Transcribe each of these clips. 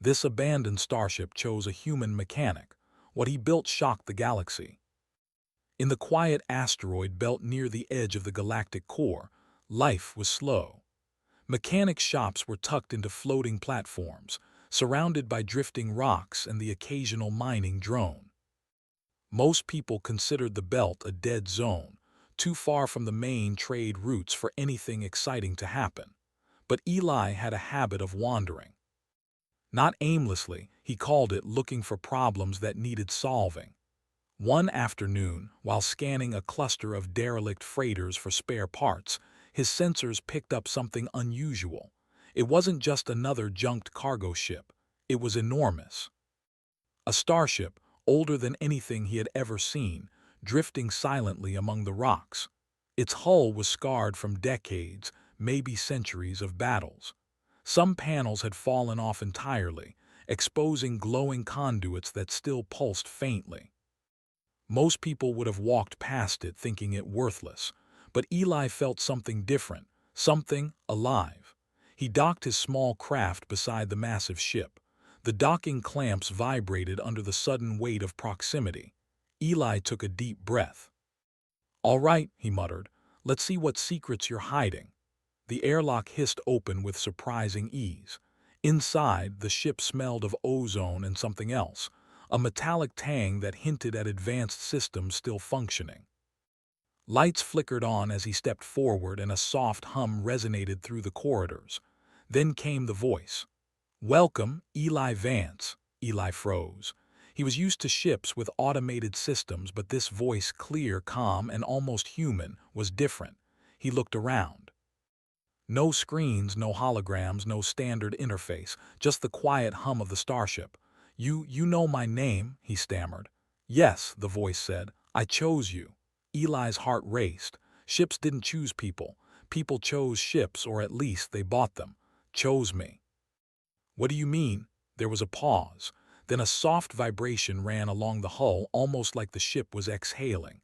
This abandoned starship chose a human mechanic. What he built shocked the galaxy. In the quiet asteroid belt near the edge of the galactic core, life was slow. Mechanic shops were tucked into floating platforms, surrounded by drifting rocks and the occasional mining drone. Most people considered the belt a dead zone, too far from the main trade routes for anything exciting to happen. But Eli had a habit of wandering. Not aimlessly, he called it looking for problems that needed solving. One afternoon, while scanning a cluster of derelict freighters for spare parts, his sensors picked up something unusual. It wasn't just another junked cargo ship. It was enormous. A starship, older than anything he had ever seen, drifting silently among the rocks. Its hull was scarred from decades, maybe centuries of battles. Some panels had fallen off entirely, exposing glowing conduits that still pulsed faintly. Most people would have walked past it thinking it worthless, but Eli felt something different, something alive. He docked his small craft beside the massive ship. The docking clamps vibrated under the sudden weight of proximity. Eli took a deep breath. "All right," he muttered, "let's see what secrets you're hiding." The airlock hissed open with surprising ease. Inside, the ship smelled of ozone and something else, a metallic tang that hinted at advanced systems still functioning. Lights flickered on as he stepped forward and a soft hum resonated through the corridors. Then came the voice. "Welcome, Eli Vance." Eli froze. He was used to ships with automated systems, but this voice, clear, calm, and almost human, was different. He looked around. No screens, no holograms, no standard interface, just the quiet hum of the starship. You know my name," he stammered. "Yes," the voice said. "I chose you." Eli's heart raced. Ships didn't choose people. People chose ships, or at least they bought them. "Chose me." "What do you mean?" There was a pause. Then a soft vibration ran along the hull, almost like the ship was exhaling.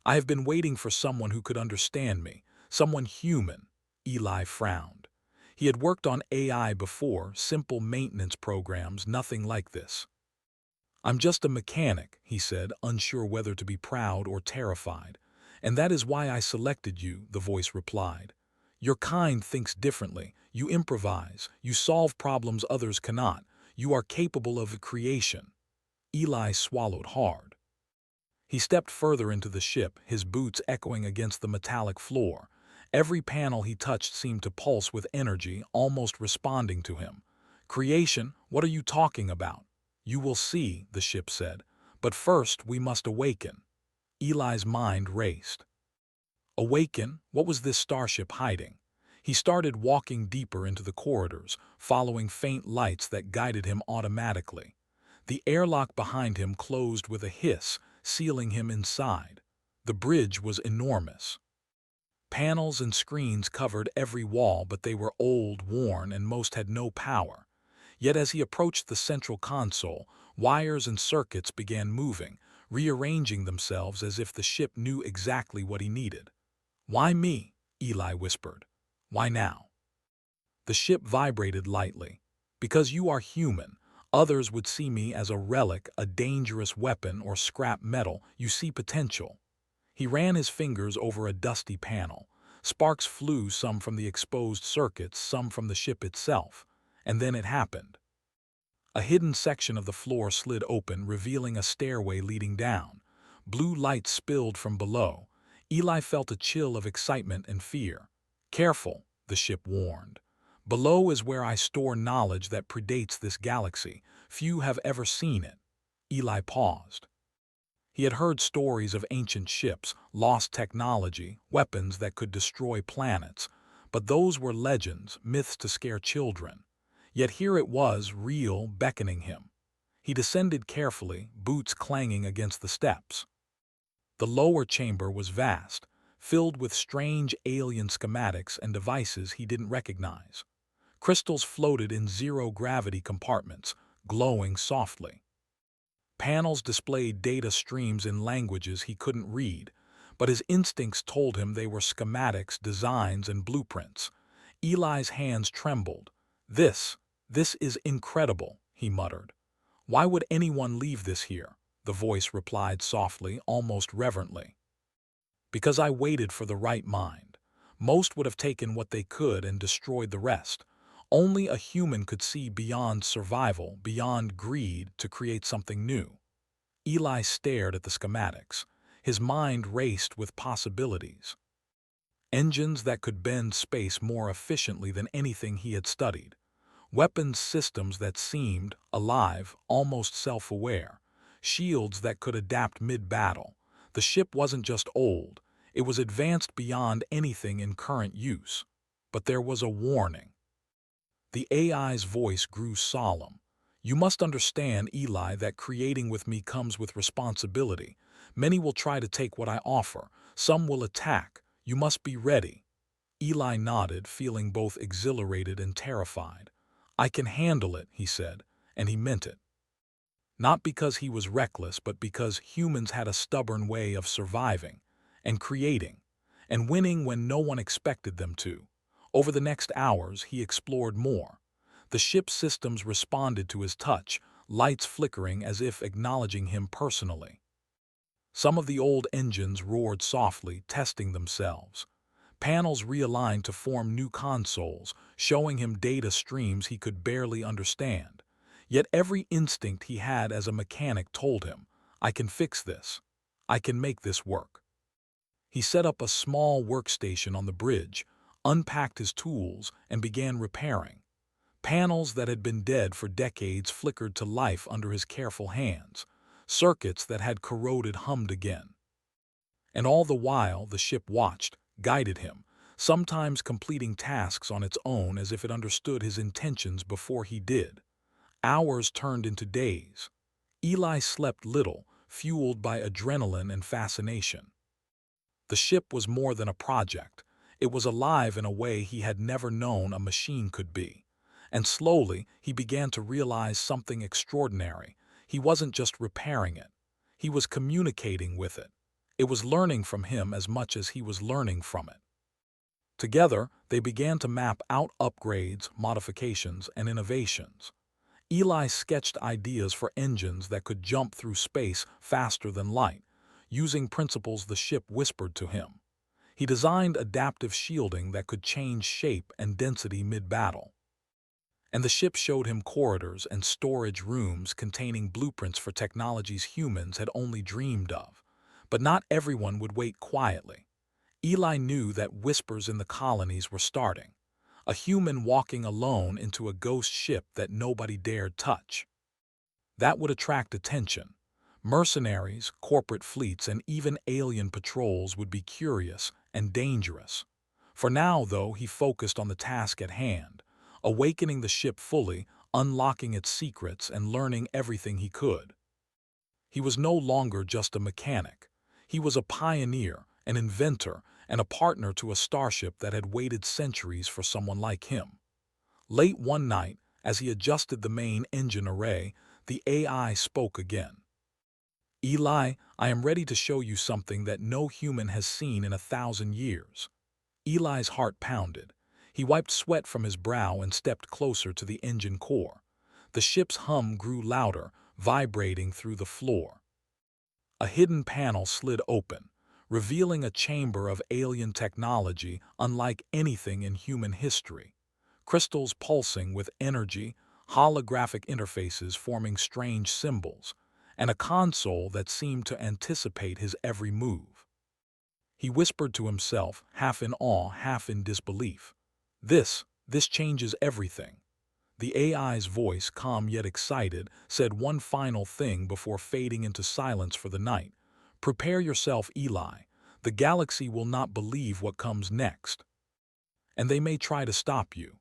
"I have been waiting for someone who could understand me, someone human." Eli frowned. He had worked on AI before, simple maintenance programs, nothing like this. "I'm just a mechanic," he said, unsure whether to be proud or terrified. "And that is why I selected you," the voice replied. "Your kind thinks differently. You improvise. You solve problems others cannot. You are capable of creation." Eli swallowed hard. He stepped further into the ship, his boots echoing against the metallic floor. Every panel he touched seemed to pulse with energy, almost responding to him. "Creation? What are you talking about?" "You will see," the ship said. "But first we must awaken." Eli's mind raced. Awaken? What was this starship hiding? He started walking deeper into the corridors, following faint lights that guided him automatically. The airlock behind him closed with a hiss, sealing him inside. The bridge was enormous. Panels and screens covered every wall, but they were old, worn, and most had no power. Yet as he approached the central console, wires and circuits began moving, rearranging themselves as if the ship knew exactly what he needed. "Why me?" Eli whispered. "Why now?" The ship vibrated lightly. "Because you are human. Others would see me as a relic, a dangerous weapon, or scrap metal. You see potential." He ran his fingers over a dusty panel. Sparks flew, some from the exposed circuits, some from the ship itself. And then it happened. A hidden section of the floor slid open, revealing a stairway leading down. Blue light spilled from below. Eli felt a chill of excitement and fear. "Careful," the ship warned. "Below is where I store knowledge that predates this galaxy. Few have ever seen it." Eli paused. He had heard stories of ancient ships, lost technology, weapons that could destroy planets. But those were legends, myths to scare children. Yet here it was, real, beckoning him. He descended carefully, boots clanging against the steps. The lower chamber was vast, filled with strange alien schematics and devices he didn't recognize. Crystals floated in zero-gravity compartments, glowing softly. Panels displayed data streams in languages he couldn't read, but his instincts told him they were schematics, designs, and blueprints. Eli's hands trembled. This is incredible," he he muttered. "Why would anyone leave this here?" The voice replied softly, almost reverently. "Because I waited for the right mind. Most would have taken what they could and destroyed the rest. Only a human could see beyond survival, beyond greed, to create something new." Eli stared at the schematics. His mind raced with possibilities. Engines that could bend space more efficiently than anything he had studied. Weapons systems that seemed alive, almost self-aware. Shields that could adapt mid-battle. The ship wasn't just old, it was advanced beyond anything in current use. But there was a warning. The AI's voice grew solemn. "You must understand, Eli, that creating with me comes with responsibility. Many will try to take what I offer. Some will attack. You must be ready." Eli nodded, feeling both exhilarated and terrified. "I can handle it," he said, and he meant it. Not because he was reckless, but because humans had a stubborn way of surviving and creating and winning when no one expected them to. Over the next hours, he explored more. The ship's systems responded to his touch, lights flickering as if acknowledging him personally. Some of the old engines roared softly, testing themselves. Panels realigned to form new consoles, showing him data streams he could barely understand. Yet every instinct he had as a mechanic told him, "I can fix this. I can make this work." He set up a small workstation on the bridge, unpacked his tools, and began repairing. Panels that had been dead for decades flickered to life under his careful hands. Circuits that had corroded hummed again. And all the while the ship watched, guided him, sometimes completing tasks on its own as if it understood his intentions before he did. Hours turned into days. Eli slept little, fueled by adrenaline and fascination. The ship was more than a project. It was alive in a way he had never known a machine could be. And slowly, he began to realize something extraordinary. He wasn't just repairing it. He was communicating with it. It was learning from him as much as he was learning from it. Together, they began to map out upgrades, modifications, and innovations. Eli sketched ideas for engines that could jump through space faster than light, using principles the ship whispered to him. He designed adaptive shielding that could change shape and density mid-battle. And the ship showed him corridors and storage rooms containing blueprints for technologies humans had only dreamed of. But not everyone would wait quietly. Eli knew that whispers in the colonies were starting. A human walking alone into a ghost ship that nobody dared touch. That would attract attention. Mercenaries, corporate fleets, and even alien patrols would be curious and dangerous. For now, though, he focused on the task at hand, awakening the ship fully, unlocking its secrets, and learning everything he could. He was no longer just a mechanic. He was a pioneer, an inventor, and a partner to a starship that had waited centuries for someone like him. Late one night, as he adjusted the main engine array, the AI spoke again. "Eli, I am ready to show you something that no human has seen in 1,000 years." Eli's heart pounded. He wiped sweat from his brow and stepped closer to the engine core. The ship's hum grew louder, vibrating through the floor. A hidden panel slid open, revealing a chamber of alien technology unlike anything in human history. Crystals pulsing with energy, holographic interfaces forming strange symbols, and a console that seemed to anticipate his every move. He whispered to himself, half in awe, half in disbelief. This changes everything." The AI's voice, calm yet excited, said one final thing before fading into silence for the night. "Prepare yourself, Eli. The galaxy will not believe what comes next. And they may try to stop you."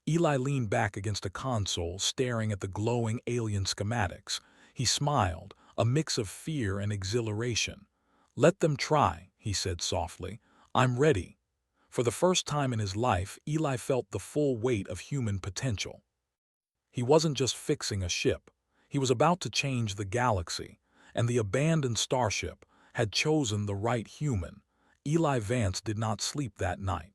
Eli leaned back against a console, staring at the glowing alien schematics. He smiled, a mix of fear and exhilaration. "Let them try," he said softly. "I'm ready." For the first time in his life, Eli felt the full weight of human potential. He wasn't just fixing a ship. He was about to change the galaxy, and the abandoned starship had chosen the right human. Eli Vance did not sleep that night.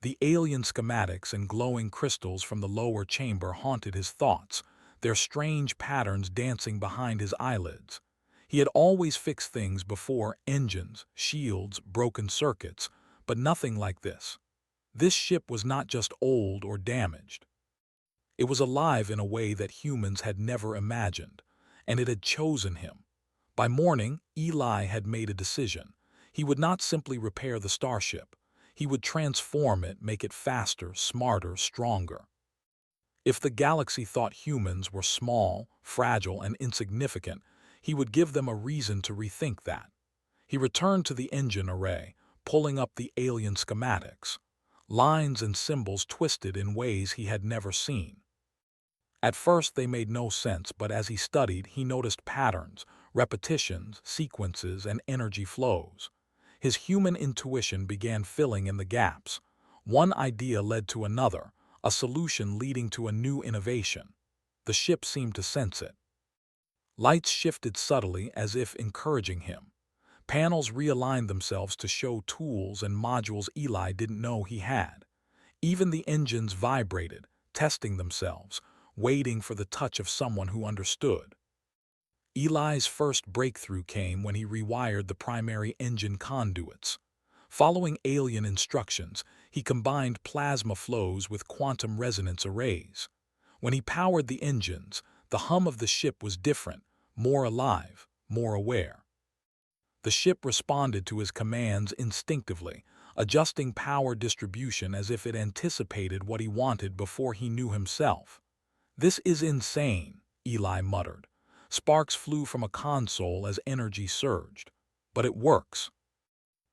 The alien schematics and glowing crystals from the lower chamber haunted his thoughts, their strange patterns dancing behind his eyelids. He had always fixed things before: engines, shields, broken circuits, but nothing like this. This ship was not just old or damaged. It was alive in a way that humans had never imagined, and it had chosen him. By morning, Eli had made a decision. He would not simply repair the Starship. He would transform it, make it faster, smarter, stronger. If the galaxy thought humans were small, fragile, and insignificant, he would give them a reason to rethink that. He returned to the engine array, pulling up the alien schematics. Lines and symbols twisted in ways he had never seen. At first they made no sense, but as he studied, he noticed patterns, repetitions, sequences, and energy flows. His human intuition began filling in the gaps. One idea led to another, a solution leading to a new innovation. The ship seemed to sense it. Lights shifted subtly, as if encouraging him. Panels realigned themselves to show tools and modules Eli didn't know he had. Even the engines vibrated, testing themselves, waiting for the touch of someone who understood. Eli's first breakthrough came when he rewired the primary engine conduits. Following alien instructions, he combined plasma flows with quantum resonance arrays. When he powered the engines, the hum of the ship was different, more alive, more aware. The ship responded to his commands instinctively, adjusting power distribution as if it anticipated what he wanted before he knew himself. "This is insane," Eli muttered. Sparks flew from a console as energy surged. "But it works."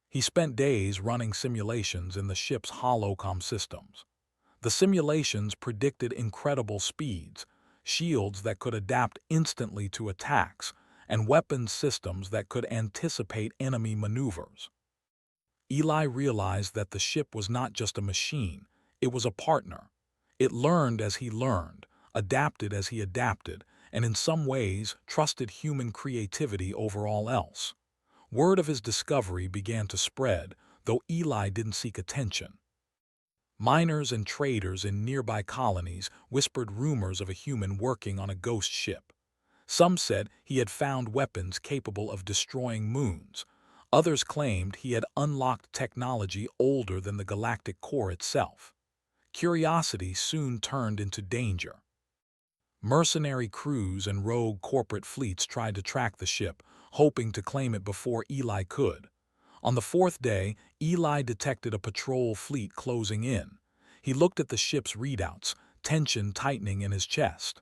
He spent days running simulations in the ship's holocom systems. The simulations predicted incredible speeds, shields that could adapt instantly to attacks, and weapons systems that could anticipate enemy maneuvers. Eli realized that the ship was not just a machine, it was a partner. It learned as he learned, adapted as he adapted, and in some ways trusted human creativity over all else. Word of his discovery began to spread, though Eli didn't seek attention. Miners and traders in nearby colonies whispered rumors of a human working on a ghost ship. Some said he had found weapons capable of destroying moons. Others claimed he had unlocked technology older than the galactic core itself. Curiosity soon turned into danger. Mercenary crews and rogue corporate fleets tried to track the ship, hoping to claim it before Eli could. On the fourth day, Eli detected a patrol fleet closing in. He looked at the ship's readouts, tension tightening in his chest.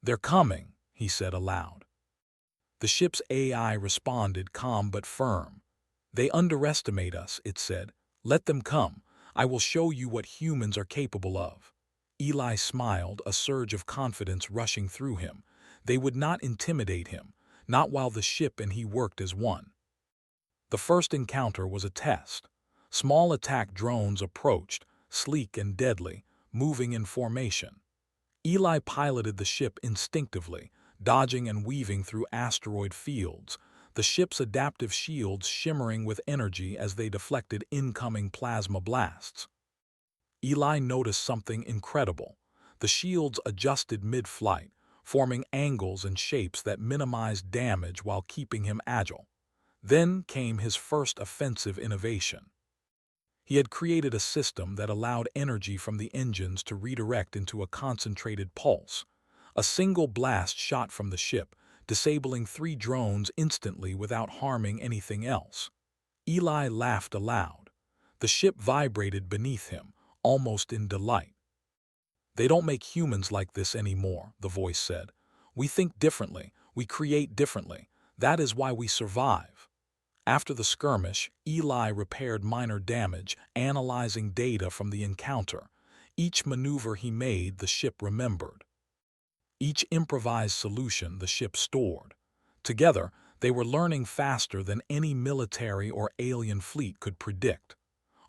"They're coming," he said aloud. The ship's AI responded, calm but firm. "They underestimate us," it said. "Let them come. I will show you what humans are capable of." Eli smiled, a surge of confidence rushing through him. They would not intimidate him, not while the ship and he worked as one. The first encounter was a test. Small attack drones approached, sleek and deadly, moving in formation. Eli piloted the ship instinctively, dodging and weaving through asteroid fields, the ship's adaptive shields shimmering with energy as they deflected incoming plasma blasts. Eli noticed something incredible. The shields adjusted mid-flight, forming angles and shapes that minimized damage while keeping him agile. Then came his first offensive innovation. He had created a system that allowed energy from the engines to redirect into a concentrated pulse. A single blast shot from the ship, disabling 3 drones instantly without harming anything else. Eli laughed aloud. The ship vibrated beneath him, almost in delight. "They don't make humans like this anymore," the voice said. "We think differently, we create differently. That is why we survive." After the skirmish, Eli repaired minor damage, analyzing data from the encounter. Each maneuver he made, the ship remembered. Each improvised solution, the ship stored. Together, they were learning faster than any military or alien fleet could predict.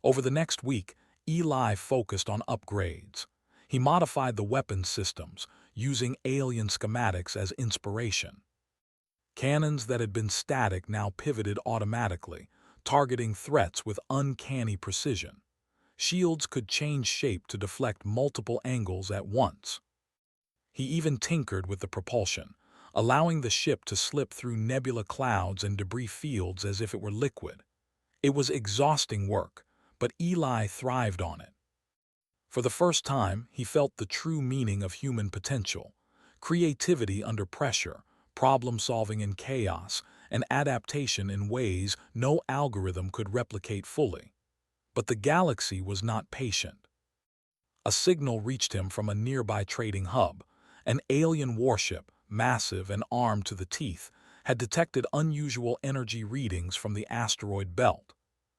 Over the next week, Eli focused on upgrades. He modified the weapons systems, using alien schematics as inspiration. Cannons that had been static now pivoted automatically, targeting threats with uncanny precision. Shields could change shape to deflect multiple angles at once. He even tinkered with the propulsion, allowing the ship to slip through nebula clouds and debris fields as if it were liquid. It was exhausting work, but Eli thrived on it. For the first time, he felt the true meaning of human potential: creativity under pressure, problem-solving in chaos, and adaptation in ways no algorithm could replicate fully. But the galaxy was not patient. A signal reached him from a nearby trading hub. An alien warship, massive and armed to the teeth, had detected unusual energy readings from the asteroid belt.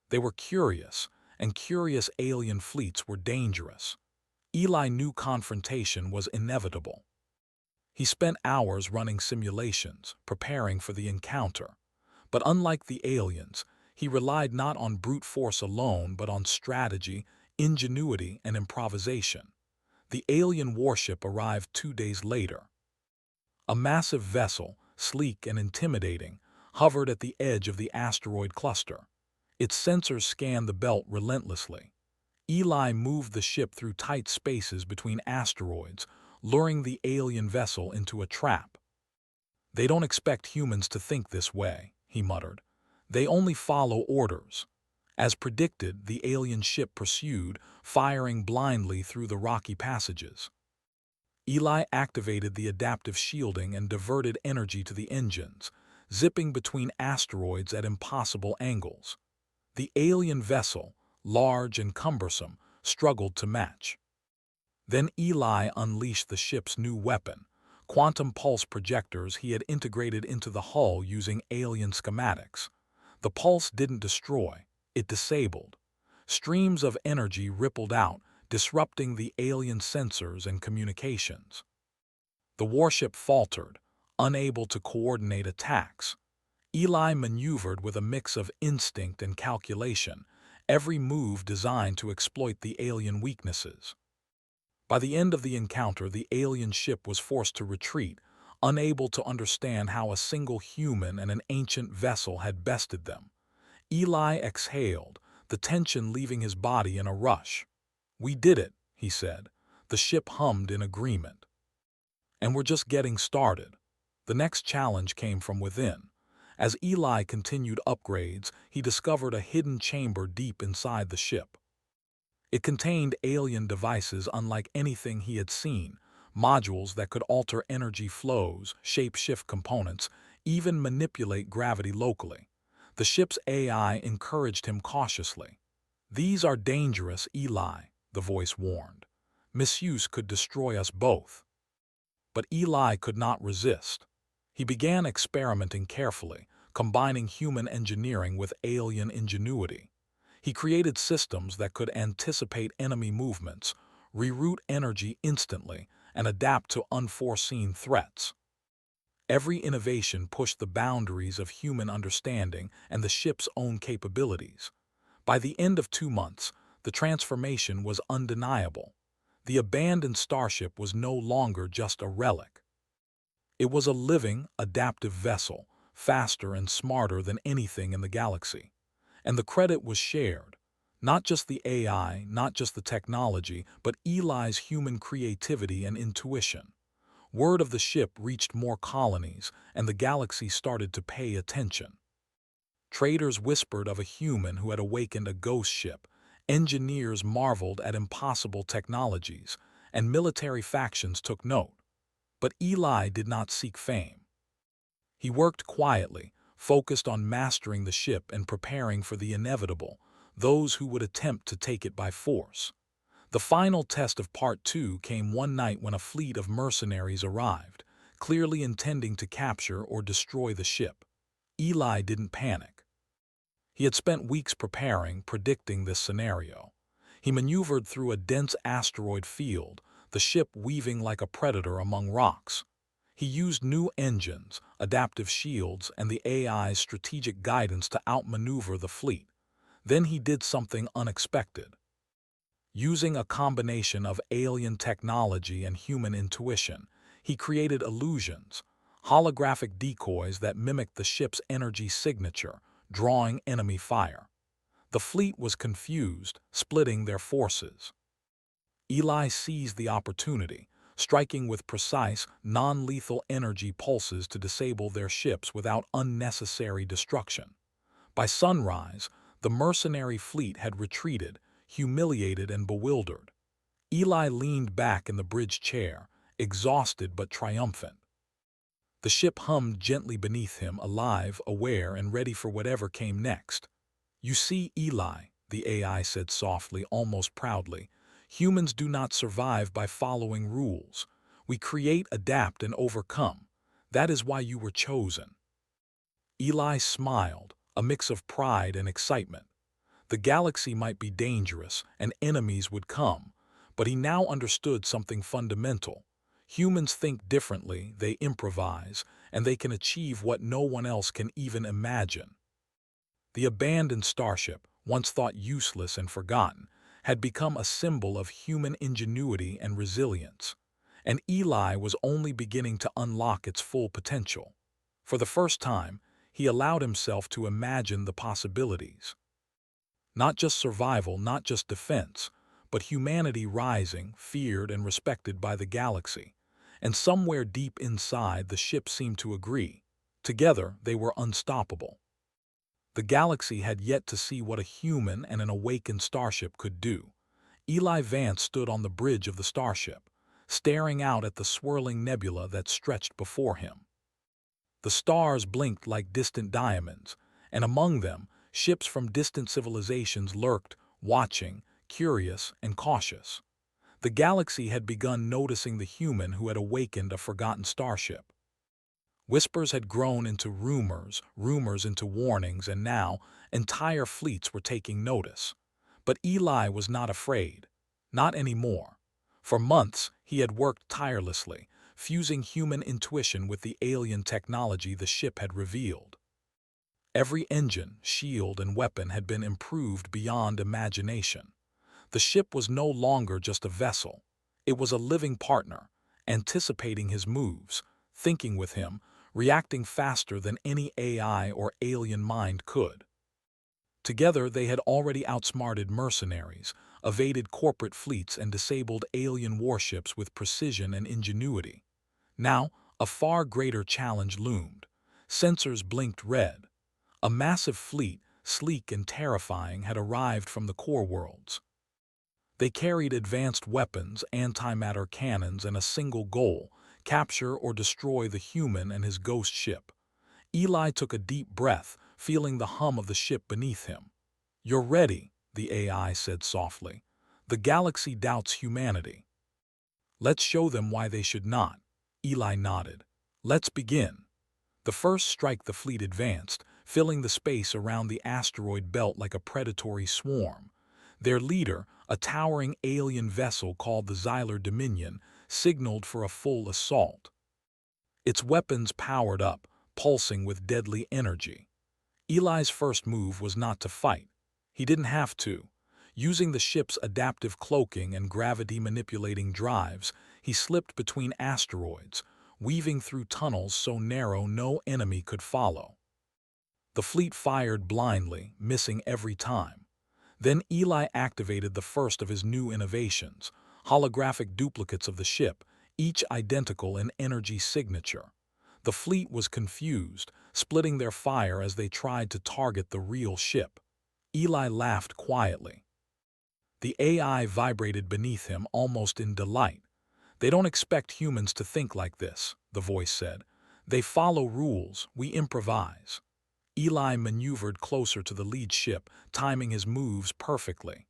They were curious, and curious alien fleets were dangerous. Eli knew confrontation was inevitable. He spent hours running simulations, preparing for the encounter. But unlike the aliens, he relied not on brute force alone but on strategy, ingenuity, and improvisation. The alien warship arrived 2 days later. A massive vessel, sleek and intimidating, hovered at the edge of the asteroid cluster. Its sensors scanned the belt relentlessly. Eli moved the ship through tight spaces between asteroids, luring the alien vessel into a trap. "They don't expect humans to think this way," he muttered. "They only follow orders." As predicted, the alien ship pursued, firing blindly through the rocky passages. Eli activated the adaptive shielding and diverted energy to the engines, zipping between asteroids at impossible angles. The alien vessel, large and cumbersome, struggled to match. Then Eli unleashed the ship's new weapon, quantum pulse projectors he had integrated into the hull using alien schematics. The pulse didn't destroy, it disabled. Streams of energy rippled out, disrupting the alien sensors and communications. The warship faltered, unable to coordinate attacks. Eli maneuvered with a mix of instinct and calculation, every move designed to exploit the alien weaknesses. By the end of the encounter, the alien ship was forced to retreat, unable to understand how a single human and an ancient vessel had bested them. Eli exhaled, the tension leaving his body in a rush. "We did it," he said. The ship hummed in agreement. "And we're just getting started." The next challenge came from within. As Eli continued upgrades, he discovered a hidden chamber deep inside the ship. It contained alien devices unlike anything he had seen, modules that could alter energy flows, shape-shift components, even manipulate gravity locally. The ship's AI encouraged him cautiously. "These are dangerous, Eli," the voice warned. "Misuse could destroy us both." But Eli could not resist. He began experimenting carefully, combining human engineering with alien ingenuity. He created systems that could anticipate enemy movements, reroute energy instantly, and adapt to unforeseen threats. Every innovation pushed the boundaries of human understanding and the ship's own capabilities. By the end of 2 months, the transformation was undeniable. The abandoned Starship was no longer just a relic. It was a living, adaptive vessel, faster and smarter than anything in the galaxy. And the credit was shared. Not just the AI, not just the technology, but Eli's human creativity and intuition. Word of the ship reached more colonies, and the galaxy started to pay attention. Traders whispered of a human who had awakened a ghost ship, engineers marveled at impossible technologies, and military factions took note. But Eli did not seek fame. He worked quietly, focused on mastering the ship and preparing for the inevitable, those who would attempt to take it by force. The final test of Part 2 came one night when a fleet of mercenaries arrived, clearly intending to capture or destroy the ship. Eli didn't panic. He had spent weeks preparing, predicting this scenario. He maneuvered through a dense asteroid field, the ship weaving like a predator among rocks. He used new engines, adaptive shields, and the AI's strategic guidance to outmaneuver the fleet. Then he did something unexpected. Using a combination of alien technology and human intuition, he created illusions, holographic decoys that mimicked the ship's energy signature, drawing enemy fire. The fleet was confused, splitting their forces. Eli seized the opportunity, striking with precise, non-lethal energy pulses to disable their ships without unnecessary destruction. By sunrise, the mercenary fleet had retreated, humiliated and bewildered. Eli leaned back in the bridge chair, exhausted but triumphant. The ship hummed gently beneath him, alive, aware, and ready for whatever came next. "You see, Eli," the AI said softly, almost proudly, "humans do not survive by following rules. We create, adapt, and overcome. That is why you were chosen." Eli smiled, a mix of pride and excitement. The galaxy might be dangerous, and enemies would come, but he now understood something fundamental. Humans think differently, they improvise, and they can achieve what no one else can even imagine. The abandoned starship, once thought useless and forgotten, had become a symbol of human ingenuity and resilience, and Eli was only beginning to unlock its full potential. For the first time, he allowed himself to imagine the possibilities. Not just survival, not just defense, but humanity rising, feared and respected by the galaxy. And somewhere deep inside, the ship seemed to agree. Together, they were unstoppable. The galaxy had yet to see what a human and an awakened starship could do. Eli Vance stood on the bridge of the starship, staring out at the swirling nebula that stretched before him. The stars blinked like distant diamonds, and among them, ships from distant civilizations lurked, watching, curious and cautious. The galaxy had begun noticing the human who had awakened a forgotten starship. Whispers had grown into rumors, rumors into warnings, and now entire fleets were taking notice. But Eli was not afraid. Not anymore. For months, he had worked tirelessly, fusing human intuition with the alien technology the ship had revealed. Every engine, shield, and weapon had been improved beyond imagination. The ship was no longer just a vessel. It was a living partner, anticipating his moves, thinking with him, reacting faster than any AI or alien mind could. Together, they had already outsmarted mercenaries, evaded corporate fleets, and disabled alien warships with precision and ingenuity. Now, a far greater challenge loomed. Sensors blinked red. A massive fleet, sleek and terrifying, had arrived from the core worlds. They carried advanced weapons, antimatter cannons, and a single goal: capture or destroy the human and his ghost ship. Eli took a deep breath, feeling the hum of the ship beneath him. "You're ready," the AI said softly. "The galaxy doubts humanity. Let's show them why they should not." Eli nodded. "Let's begin." The first strike, the fleet advanced, filling the space around the asteroid belt like a predatory swarm. Their leader, a towering alien vessel called the Xylar Dominion, signaled for a full assault. Its weapons powered up, pulsing with deadly energy. Eli's first move was not to fight. He didn't have to. Using the ship's adaptive cloaking and gravity-manipulating drives, he slipped between asteroids, weaving through tunnels so narrow no enemy could follow. The fleet fired blindly, missing every time. Then Eli activated the first of his new innovations: holographic duplicates of the ship, each identical in energy signature. The fleet was confused, splitting their fire as they tried to target the real ship. Eli laughed quietly. The AI vibrated beneath him, almost in delight. "They don't expect humans to think like this," the voice said. "They follow rules, we improvise." Eli maneuvered closer to the lead ship, timing his moves perfectly.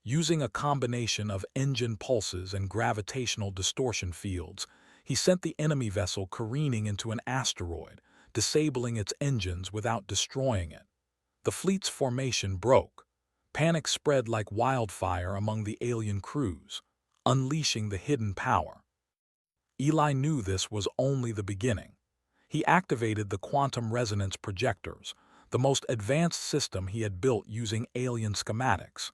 Using a combination of engine pulses and gravitational distortion fields, he sent the enemy vessel careening into an asteroid, disabling its engines without destroying it. The fleet's formation broke. Panic spread like wildfire among the alien crews, unleashing the hidden power. Eli knew this was only the beginning. He activated the quantum resonance projectors, the most advanced system he had built using alien schematics.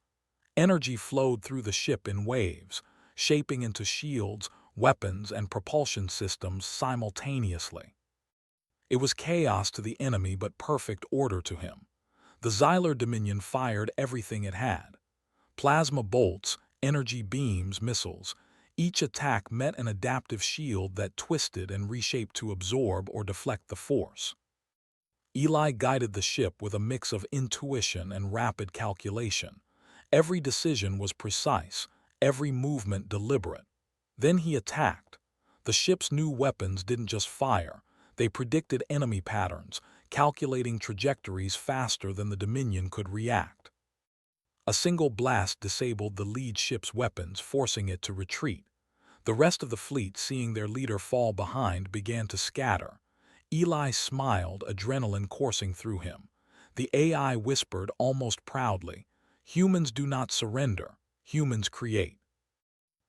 Energy flowed through the ship in waves, shaping into shields, weapons, and propulsion systems simultaneously. It was chaos to the enemy but perfect order to him. The Xylar Dominion fired everything it had: plasma bolts, energy beams, missiles. Each attack met an adaptive shield that twisted and reshaped to absorb or deflect the force. Eli guided the ship with a mix of intuition and rapid calculation. Every decision was precise, every movement deliberate. Then he attacked. The ship's new weapons didn't just fire, they predicted enemy patterns, calculating trajectories faster than the Dominion could react. A single blast disabled the lead ship's weapons, forcing it to retreat. The rest of the fleet, seeing their leader fall behind, began to scatter. Eli smiled, adrenaline coursing through him. The AI whispered almost proudly, "Humans do not surrender, humans create.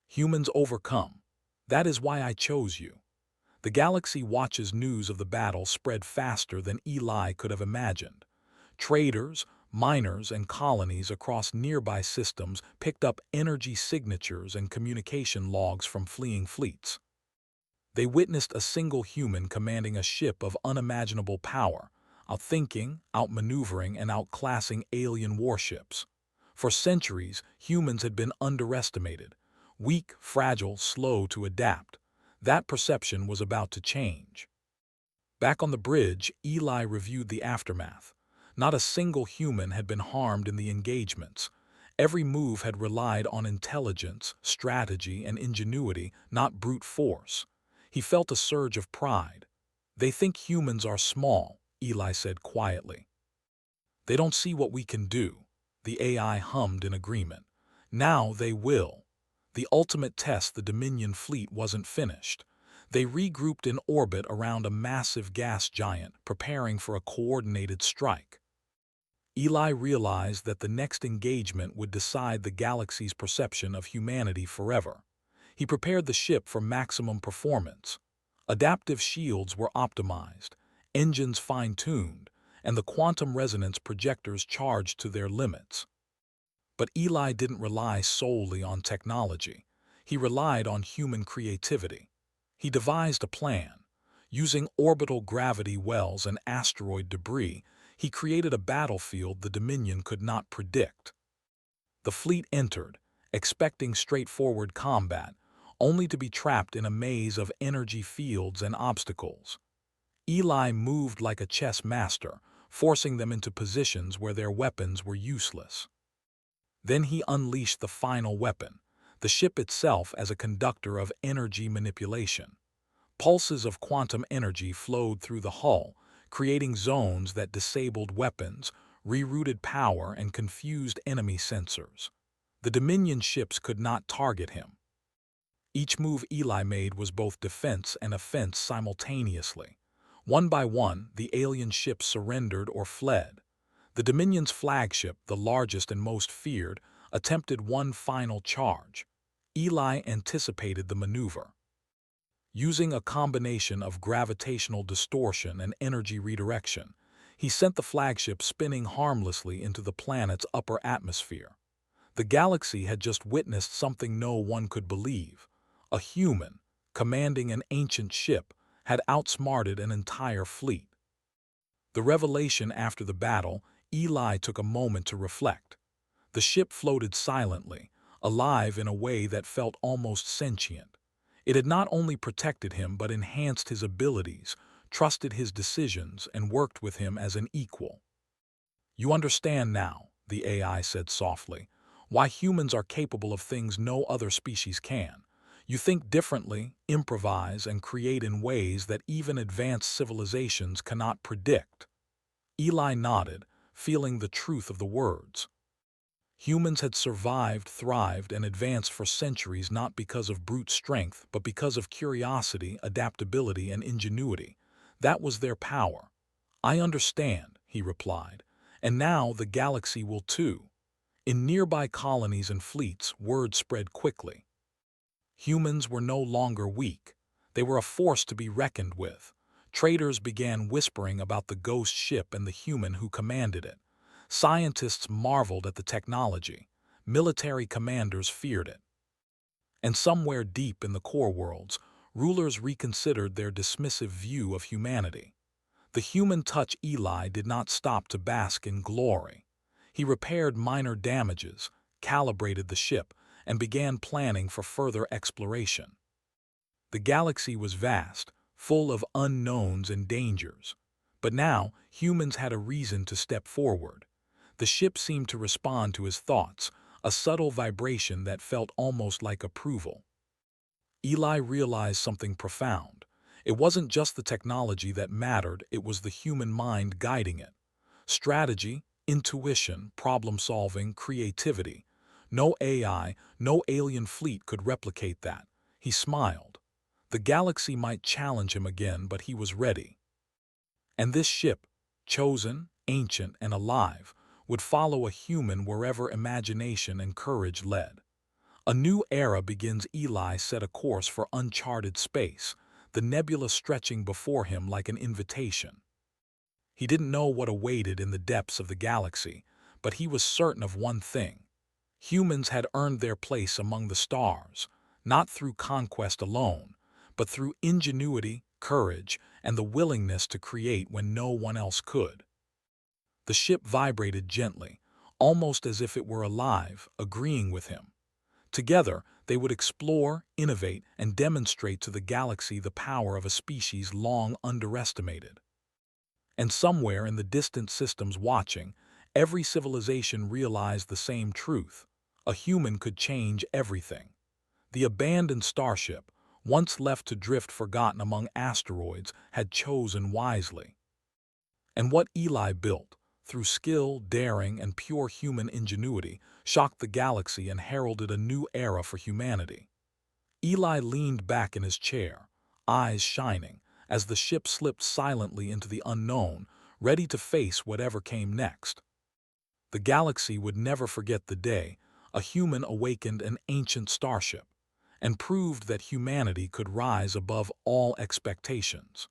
Humans overcome. That is why I chose you." The Galaxy Watch's news of the battle spread faster than Eli could have imagined. Traders, miners, and colonies across nearby systems picked up energy signatures and communication logs from fleeing fleets. They witnessed a single human commanding a ship of unimaginable power, outthinking, outmaneuvering, and outclassing alien warships. For centuries, humans had been underestimated, weak, fragile, slow to adapt. That perception was about to change. Back on the bridge, Eli reviewed the aftermath. Not a single human had been harmed in the engagements. Every move had relied on intelligence, strategy, and ingenuity, not brute force. He felt a surge of pride. "They think humans are small," Eli said quietly. "They don't see what we can do." The AI hummed in agreement. "Now they will." The ultimate test, the Dominion fleet wasn't finished. They regrouped in orbit around a massive gas giant, preparing for a coordinated strike. Eli realized that the next engagement would decide the galaxy's perception of humanity forever. He prepared the ship for maximum performance. Adaptive shields were optimized, engines fine-tuned, and the quantum resonance projectors charged to their limits. But Eli didn't rely solely on technology. He relied on human creativity. He devised a plan. Using orbital gravity wells and asteroid debris, he created a battlefield the Dominion could not predict. The fleet entered, expecting straightforward combat, only to be trapped in a maze of energy fields and obstacles. Eli moved like a chess master, forcing them into positions where their weapons were useless. Then he unleashed the final weapon, the ship itself as a conductor of energy manipulation. Pulses of quantum energy flowed through the hull, creating zones that disabled weapons, rerouted power, and confused enemy sensors. The Dominion ships could not target him. Each move Eli made was both defense and offense simultaneously. One by one, the alien ships surrendered or fled. The Dominion's flagship, the largest and most feared, attempted one final charge. Eli anticipated the maneuver. Using a combination of gravitational distortion and energy redirection, he sent the flagship spinning harmlessly into the planet's upper atmosphere. The galaxy had just witnessed something no one could believe. A human, commanding an ancient ship, had outsmarted an entire fleet. The revelation after the battle, Eli took a moment to reflect. The ship floated silently, alive in a way that felt almost sentient. It had not only protected him but enhanced his abilities, trusted his decisions, and worked with him as an equal. "You understand now," the AI said softly, "why humans are capable of things no other species can. You think differently, improvise, and create in ways that even advanced civilizations cannot predict." Eli nodded, feeling the truth of the words. Humans had survived, thrived, and advanced for centuries not because of brute strength, but because of curiosity, adaptability, and ingenuity. That was their power. "I understand," he replied, "and now the galaxy will too." In nearby colonies and fleets, word spread quickly. Humans were no longer weak. They were a force to be reckoned with. Traders began whispering about the ghost ship and the human who commanded it. Scientists marveled at the technology. Military commanders feared it. And somewhere deep in the core worlds, rulers reconsidered their dismissive view of humanity. The human touch Eli did not stop to bask in glory. He repaired minor damages, calibrated the ship, and began planning for further exploration. The galaxy was vast, full of unknowns and dangers. But now, humans had a reason to step forward. The ship seemed to respond to his thoughts, a subtle vibration that felt almost like approval. Eli realized something profound. It wasn't just the technology that mattered, it was the human mind guiding it. Strategy, intuition, problem-solving, creativity. No AI, no alien fleet could replicate that. He smiled. The galaxy might challenge him again, but he was ready. And this ship, chosen, ancient, and alive, would follow a human wherever imagination and courage led. A new era begins. Eli set a course for uncharted space, the nebula stretching before him like an invitation. He didn't know what awaited in the depths of the galaxy, but he was certain of one thing. Humans had earned their place among the stars, not through conquest alone, but through ingenuity, courage, and the willingness to create when no one else could. The ship vibrated gently, almost as if it were alive, agreeing with him. Together, they would explore, innovate, and demonstrate to the galaxy the power of a species long underestimated. And somewhere in the distant systems watching, every civilization realized the same truth. A human could change everything. The abandoned starship, once left to drift forgotten among asteroids, had chosen wisely. And what Eli built, through skill, daring, and pure human ingenuity, shocked the galaxy and heralded a new era for humanity. Eli leaned back in his chair, eyes shining, as the ship slipped silently into the unknown, ready to face whatever came next. The galaxy would never forget the day a human awakened an ancient starship and proved that humanity could rise above all expectations.